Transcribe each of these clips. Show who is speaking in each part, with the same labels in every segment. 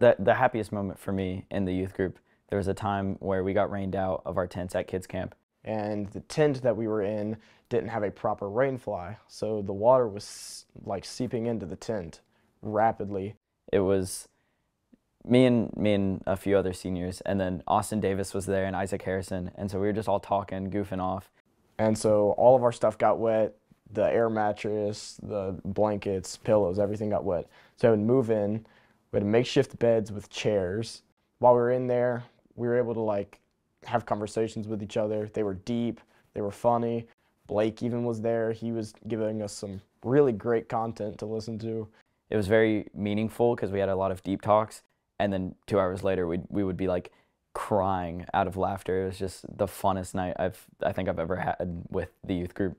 Speaker 1: The happiest moment for me in the youth group, there was a time where we got rained out of our tents at kids camp.
Speaker 2: And the tent that we were in didn't have a proper rain fly, so the water was like seeping into the tent rapidly.
Speaker 1: It was me and a few other seniors, and then Austin Davis was there and Isaac Harrison, and so we were just all talking, goofing off.
Speaker 2: And so all of our stuff got wet, the air mattress, the blankets, pillows, everything got wet. So I would move in, we had makeshift beds with chairs. While we were in there, we were able to like have conversations with each other. They were deep, they were funny. Blake even was there. He was giving us some really great content to listen to.
Speaker 1: It was very meaningful because we had a lot of deep talks, and then 2 hours later we would be like crying out of laughter. It was just the funnest night I think I've ever had with the youth group.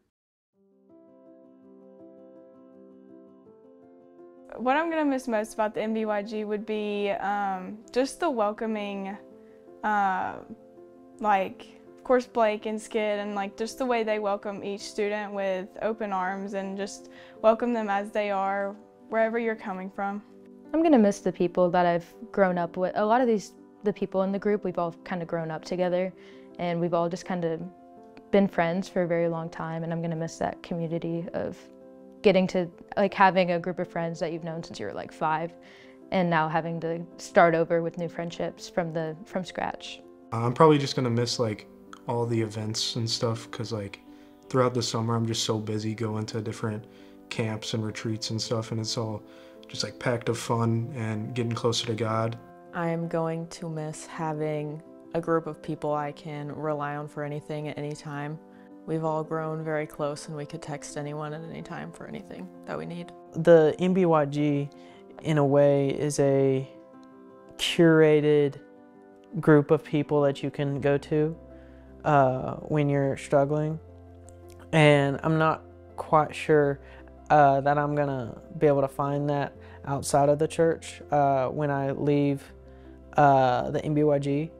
Speaker 3: What I'm gonna miss most about the MBYG would be just the welcoming, like, of course, Blake and Skid, and like just the way they welcome each student with open arms and just welcome them as they are, wherever you're coming from.
Speaker 4: I'm gonna miss the people that I've grown up with. A lot of the people in the group, we've all kind of grown up together, and we've all just kind of been friends for a very long time, and I'm gonna miss that community of getting to, like, having a group of friends that you've known since you were like 5, and now having to start over with new friendships from scratch.
Speaker 5: I'm probably just gonna miss like all the events and stuff, because like throughout the summer I'm just so busy going to different camps and retreats and stuff, and it's all just like packed of fun and getting closer to God.
Speaker 6: I'm going to miss having a group of people I can rely on for anything at any time. We've all grown very close, and we could text anyone at any time for anything that we need.
Speaker 7: The MBYG, in a way, is a curated group of people that you can go to when you're struggling. And I'm not quite sure that I'm gonna be able to find that outside of the church when I leave the MBYG.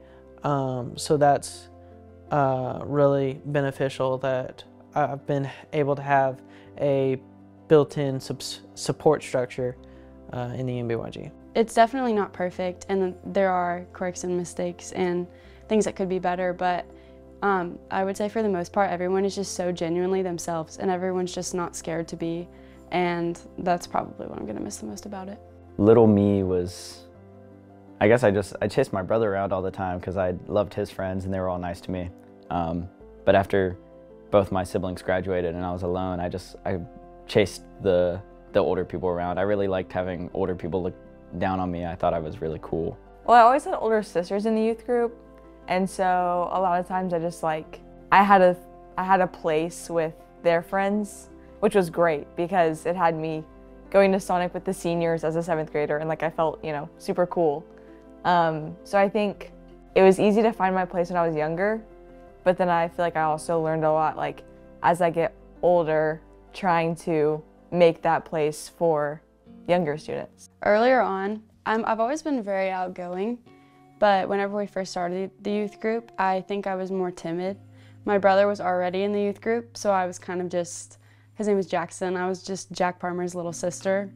Speaker 7: So that's really beneficial that I've been able to have a built-in support structure in the MBYG.
Speaker 8: It's definitely not perfect, and there are quirks and mistakes and things that could be better, but I would say for the most part everyone is just so genuinely themselves, and everyone's just not scared to be, and that's probably what I'm going to miss the most about it.
Speaker 1: Little me was, I guess I chased my brother around all the time because I loved his friends and they were all nice to me. But after both my siblings graduated and I was alone, I chased the older people around. I really liked having older people look down on me. I thought I was really cool.
Speaker 9: Well, I always had older sisters in the youth group, and so a lot of times I just like, I had a place with their friends, which was great because it had me going to Sonic with the seniors as a 7th grader, and like I felt, you know, super cool. So I think it was easy to find my place when I was younger, but then I feel like I also learned a lot, like, as I get older, trying to make that place for younger students.
Speaker 8: Earlier on, I've always been very outgoing, but whenever we first started the youth group, I think I was more timid. My brother was already in the youth group, so I was kind of just, his name was Jackson, I was just Jack Parmer's little sister,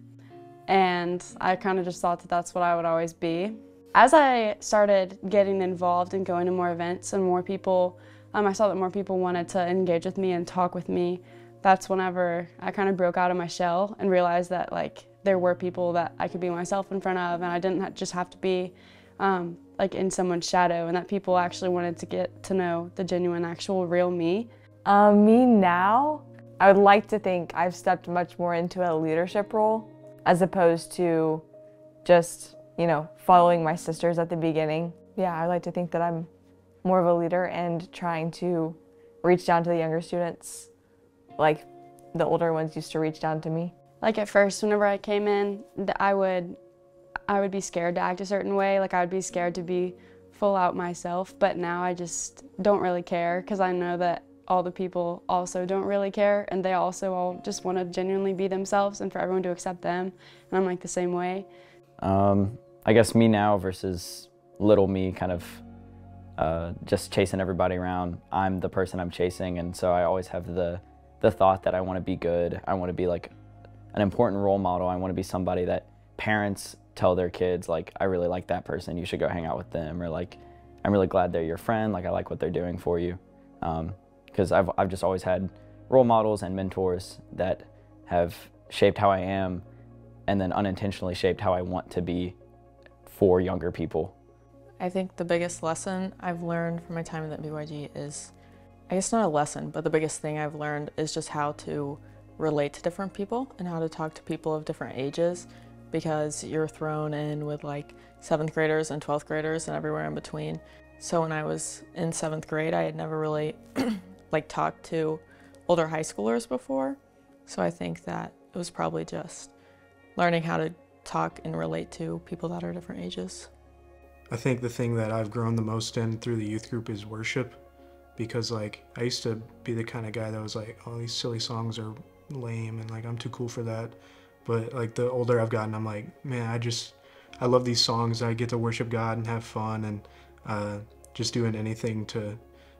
Speaker 8: and I kind of just thought that that's what I would always be. As I started getting involved and going to more events and more people, I saw that more people wanted to engage with me and talk with me. That's whenever I kind of broke out of my shell and realized that like there were people that I could be myself in front of, and I didn't just have to be like in someone's shadow, and that people actually wanted to get to know the genuine, actual, real me.
Speaker 9: Me now, I would like to think I've stepped much more into a leadership role as opposed to just, you know, following my sisters at the beginning. Yeah, I like to think that I'm more of a leader and trying to reach down to the younger students like the older ones used to reach down to me.
Speaker 8: Like at first, whenever I came in, I would be scared to act a certain way. Like I would be scared to be full out myself, but now I just don't really care because I know that all the people also don't really care, and they also all just want to genuinely be themselves and for everyone to accept them, and I'm like the same way.
Speaker 1: I guess me now versus little me, kind of just chasing everybody around. I'm the person I'm chasing, and so I always have the thought that I want to be good. I want to be like an important role model. I want to be somebody that parents tell their kids, like, I really like that person, you should go hang out with them, or like, I'm really glad they're your friend, like I like what they're doing for you. Because I've just always had role models and mentors that have shaped how I am and then unintentionally shaped how I want to be for younger people.
Speaker 6: I think the biggest lesson I've learned from my time in the MBYG is, I guess not a lesson, but the biggest thing I've learned is just how to relate to different people and how to talk to people of different ages, because you're thrown in with like 7th graders and 12th graders and everywhere in between. So when I was in 7th grade, I had never really like talked to older high schoolers before. So I think that it was probably just learning how to talk and relate to people that are different ages.
Speaker 5: I think the thing that I've grown the most in through the youth group is worship, because like I used to be the kind of guy that was like, oh, these silly songs are lame and like I'm too cool for that. But like the older I've gotten, I'm like, man, I love these songs. I get to worship God and have fun, and just doing anything to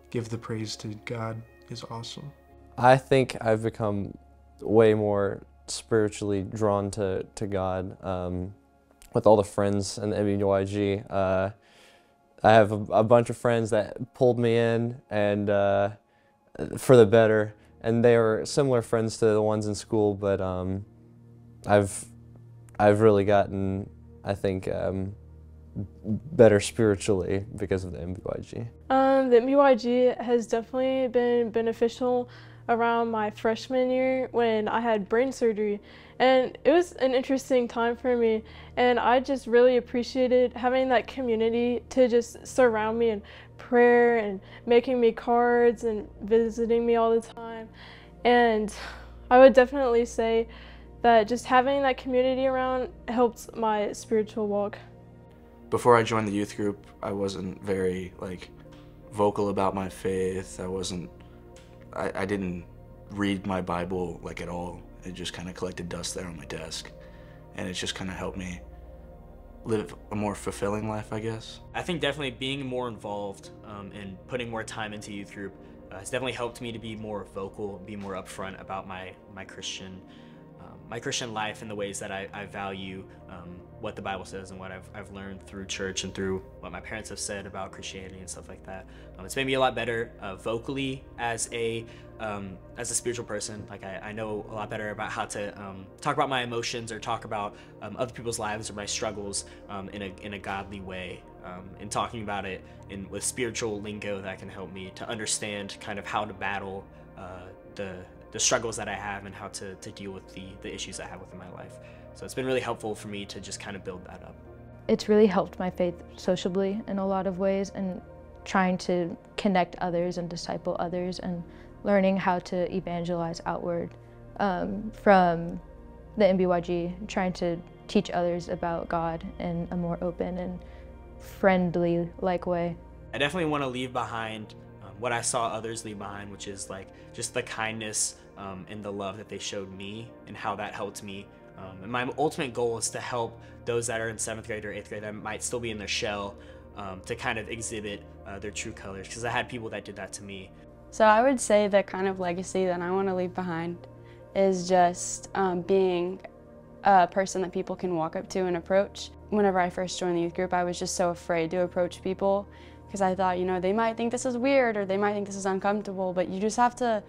Speaker 5: give the praise to God is awesome.
Speaker 10: I think I've become way more spiritually drawn to God with all the friends in the MBYG. I have a bunch of friends that pulled me in, and for the better, and they were similar friends to the ones in school, but I've really gotten, I think, better spiritually because of the MBYG.
Speaker 11: The MBYG has definitely been beneficial around my freshman year when I had brain surgery, and it was an interesting time for me, and I just really appreciated having that community to just surround me in prayer and making me cards and visiting me all the time. And I would definitely say that just having that community around helped my spiritual walk.
Speaker 12: Before I joined the youth group, I wasn't very vocal about my faith. I didn't read my Bible at all. It just kind of collected dust there on my desk, and it's just kind of helped me live a more fulfilling life, I guess.
Speaker 13: I think definitely being more involved and putting more time into youth group has definitely helped me to be more vocal, be more upfront about my Christian life and the ways that I value what the Bible says and what I've learned through church and through what my parents have said about Christianity and stuff like that. It's made me a lot better vocally as a spiritual person. I know a lot better about how to talk about my emotions or talk about other people's lives or my struggles in a godly way, and talking about it with spiritual lingo that can help me to understand kind of how to battle the struggles that I have and how to deal with the issues I have within my life. So it's been really helpful for me to just kind of build that up.
Speaker 4: It's really helped my faith sociably in a lot of ways, and trying to connect others and disciple others and learning how to evangelize outward from the MBYG, trying to teach others about God in a more open and friendly-like way. I
Speaker 13: definitely want to leave behind what I saw others leave behind, which is just the kindness and the love that they showed me and how that helped me. And my ultimate goal is to help those that are in 7th grade or 8th grade that might still be in their shell to kind of exhibit their true colors, because I had people that did that to me.
Speaker 8: So I would say the kind of legacy that I want to leave behind is just being a person that people can walk up to and approach. Whenever I first joined the youth group, I was just so afraid to approach people because I thought, they might think this is weird or they might think this is uncomfortable, but you just have to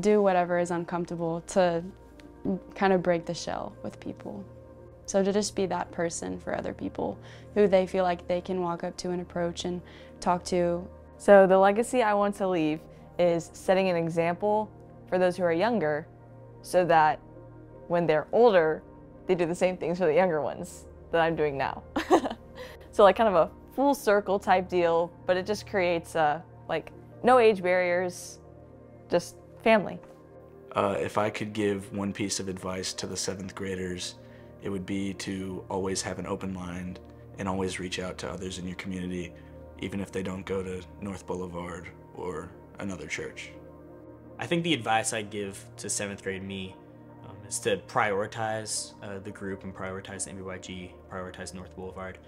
Speaker 8: do whatever is uncomfortable to kind of break the shell with people. So to just be that person for other people who they feel like they can walk up to and approach and talk to.
Speaker 9: So the legacy I want to leave is setting an example for those who are younger so that when they're older, they do the same things for the younger ones that I'm doing now. So kind of a full circle type deal, but it just creates no age barriers, just family.
Speaker 12: If I could give one piece of advice to the 7th graders, it would be to always have an open mind and always reach out to others in your community, even if they don't go to North Boulevard or another church.
Speaker 13: I think the advice I'd give to 7th grade me is to prioritize the group and prioritize the MBYG, prioritize North Boulevard.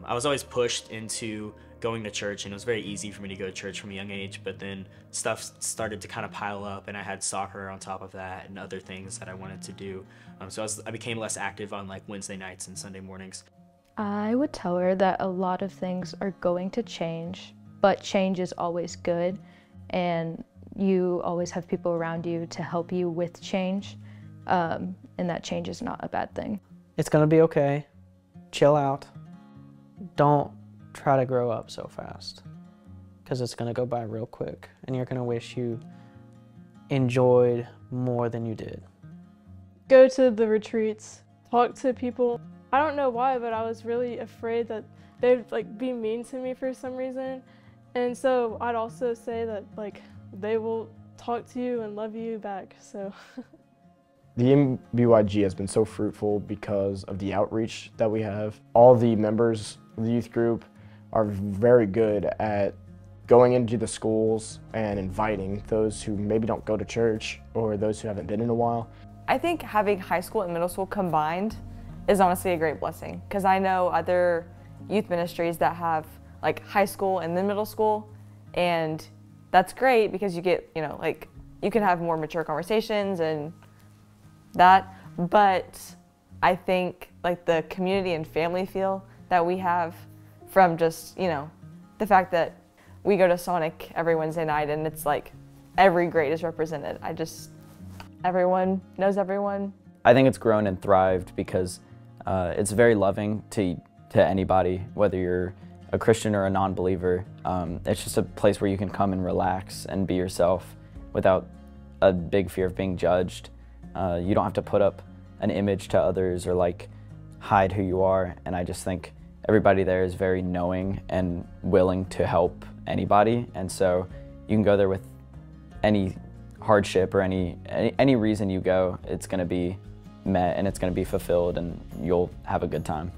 Speaker 13: I was always pushed into going to church, and it was very easy for me to go to church from a young age, but then stuff started to kind of pile up, and I had soccer on top of that and other things that I wanted to do. So I became less active on like Wednesday nights and Sunday mornings.
Speaker 4: I would tell her that a lot of things are going to change, but change is always good, and you always have people around you to help you with change, and that change is not a bad thing.
Speaker 7: It's gonna be okay. Chill out. Don't try to grow up so fast, because it's gonna go by real quick, and you're gonna wish you enjoyed more than you did.
Speaker 11: Go to the retreats, talk to people. I don't know why, but I was really afraid that they'd like be mean to me for some reason. And so I'd also say that like they will talk to you and love you back, so.
Speaker 2: The MBYG has been so fruitful because of the outreach that we have. All the members of the youth group are very good at going into the schools and inviting those who maybe don't go to church or those who haven't been in a while.
Speaker 9: I think having high school and middle school combined is honestly a great blessing, because I know other youth ministries that have like high school and then middle school, and that's great because you get, you know, like you can have more mature conversations and that, but I think like the community and family feel that we have from just, you know, the fact that we go to Sonic every Wednesday night and it's like every grade is represented. Everyone knows everyone.
Speaker 1: I think it's grown and thrived because it's very loving to anybody, whether you're a Christian or a non-believer. It's just a place where you can come and relax and be yourself without a big fear of being judged. You don't have to put up an image to others or like hide who you are, and I just think everybody there is very knowing and willing to help anybody, and so you can go there with any hardship or any reason you go, it's going to be met and it's going to be fulfilled and you'll have a good time.